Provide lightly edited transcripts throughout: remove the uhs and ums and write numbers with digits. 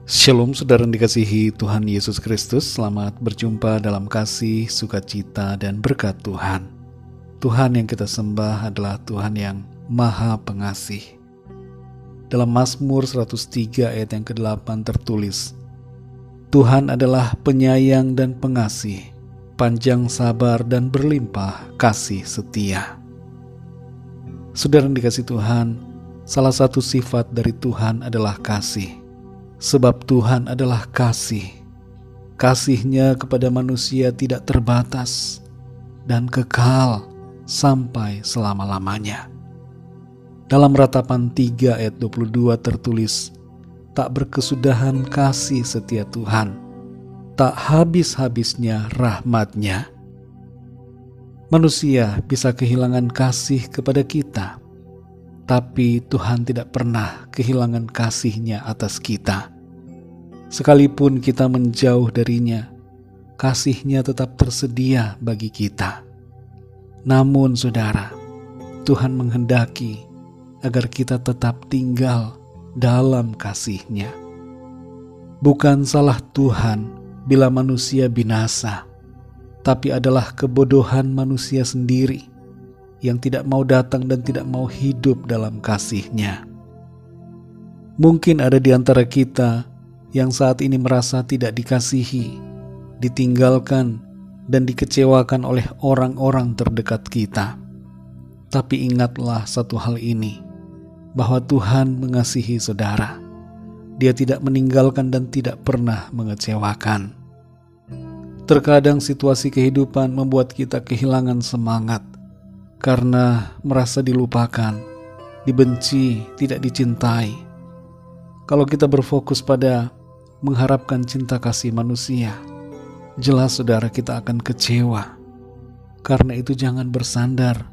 Shalom saudara yang dikasihi Tuhan Yesus Kristus. Selamat berjumpa dalam kasih, sukacita, dan berkat Tuhan. Tuhan yang kita sembah adalah Tuhan yang Maha Pengasih. Dalam Mazmur 103 ayat yang ke-8 tertulis, Tuhan adalah penyayang dan pengasih, panjang sabar dan berlimpah kasih setia. Saudara yang dikasihi Tuhan, salah satu sifat dari Tuhan adalah kasih. Sebab Tuhan adalah kasih. Kasih-Nya kepada manusia tidak terbatas dan kekal sampai selama-lamanya. Dalam Ratapan 3 ayat 22 tertulis, tak berkesudahan kasih setia Tuhan, tak habis-habisnya rahmat-Nya. Manusia bisa kehilangan kasih kepada kita, tapi Tuhan tidak pernah kehilangan kasih-Nya atas kita. Sekalipun kita menjauh dari-Nya, kasih-Nya tetap tersedia bagi kita. Namun saudara, Tuhan menghendaki agar kita tetap tinggal dalam kasih-Nya. Bukan salah Tuhan bila manusia binasa, tapi adalah kebodohan manusia sendiri yang tidak mau datang dan tidak mau hidup dalam kasih-Nya. Mungkin ada di antara kita yang saat ini merasa tidak dikasihi, ditinggalkan, dan dikecewakan oleh orang-orang terdekat kita. Tapi ingatlah satu hal ini, bahwa Tuhan mengasihi saudara. Dia tidak meninggalkan dan tidak pernah mengecewakan. Terkadang situasi kehidupan membuat kita kehilangan semangat, karena merasa dilupakan, dibenci, tidak dicintai. Kalau kita berfokus pada mengharapkan cinta kasih manusia, jelas saudara kita akan kecewa. Karena itu jangan bersandar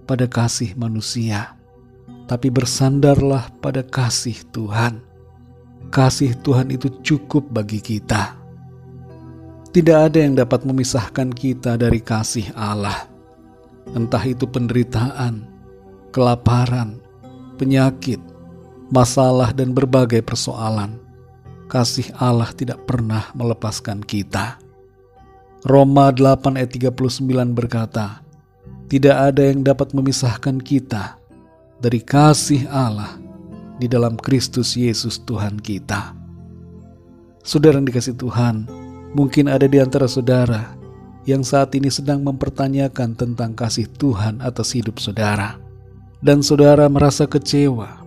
pada kasih manusia, tapi bersandarlah pada kasih Tuhan. Kasih Tuhan itu cukup bagi kita. Tidak ada yang dapat memisahkan kita dari kasih Allah. Entah itu penderitaan, kelaparan, penyakit, masalah, dan berbagai persoalan, kasih Allah tidak pernah melepaskan kita. Roma 8 ayat 39 berkata, tidak ada yang dapat memisahkan kita dari kasih Allah di dalam Kristus Yesus Tuhan kita. Saudara yang dikasihi Tuhan, mungkin ada di antara saudara yang saat ini sedang mempertanyakan tentang kasih Tuhan atas hidup saudara, dan saudara merasa kecewa.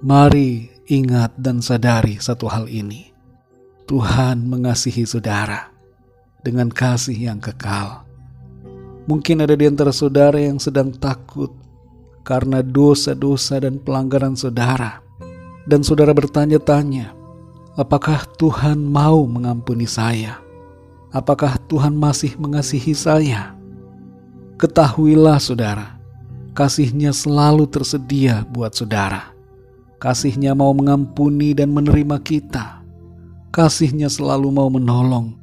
Mari ingat dan sadari satu hal ini. Tuhan mengasihi saudara dengan kasih yang kekal. Mungkin ada di antara saudara yang sedang takut karena dosa-dosa dan pelanggaran saudara, dan saudara bertanya-tanya, apakah Tuhan mau mengampuni saya? Apakah Tuhan masih mengasihi saya? Ketahuilah saudara, kasih-Nya selalu tersedia buat saudara. Kasih-Nya mau mengampuni dan menerima kita. Kasih-Nya selalu mau menolong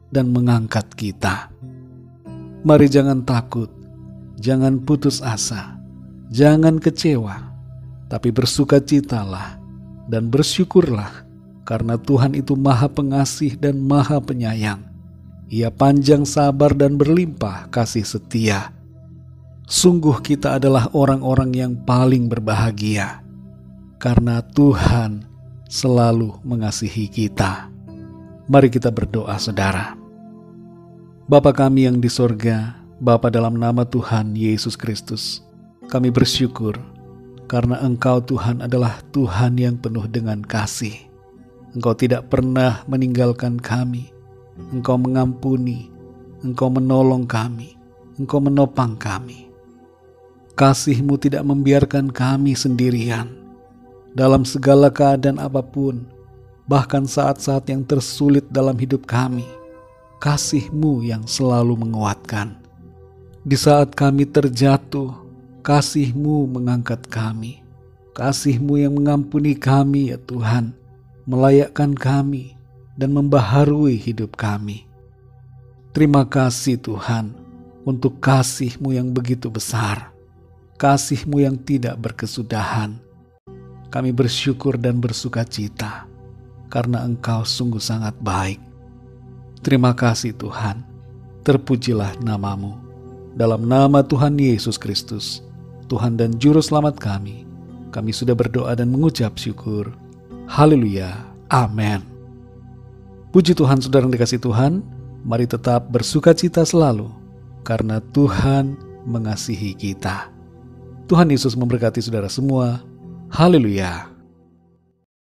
dan mengangkat kita. Mari jangan takut, jangan putus asa, jangan kecewa, tapi bersukacitalah dan bersyukurlah, karena Tuhan itu Maha Pengasih dan Maha Penyayang. Ia panjang sabar dan berlimpah kasih setia. Sungguh kita adalah orang-orang yang paling berbahagia, karena Tuhan selalu mengasihi kita. Mari kita berdoa saudara. Bapa kami yang di sorga, Bapa dalam nama Tuhan Yesus Kristus, kami bersyukur karena Engkau Tuhan adalah Tuhan yang penuh dengan kasih. Engkau tidak pernah meninggalkan kami. Engkau mengampuni, Engkau menolong kami, Engkau menopang kami. Kasih-Mu tidak membiarkan kami sendirian. Dalam segala keadaan apapun, bahkan saat-saat yang tersulit dalam hidup kami, kasih-Mu yang selalu menguatkan. Di saat kami terjatuh, kasih-Mu mengangkat kami. Kasih-Mu yang mengampuni kami ya Tuhan, melayakkan kami dan membaharui hidup kami. Terima kasih Tuhan untuk kasih-Mu yang begitu besar, kasih-Mu yang tidak berkesudahan. Kami bersyukur dan bersukacita. karena Engkau sungguh sangat baik. Terima kasih Tuhan, terpujilah nama-Mu. Dalam nama Tuhan Yesus Kristus, Tuhan dan Juru Selamat kami sudah berdoa dan mengucap syukur. Haleluya, amin. Puji Tuhan, saudara yang dikasihi Tuhan, mari tetap bersukacita selalu, karena Tuhan mengasihi kita. Tuhan Yesus memberkati saudara semua. Haleluya.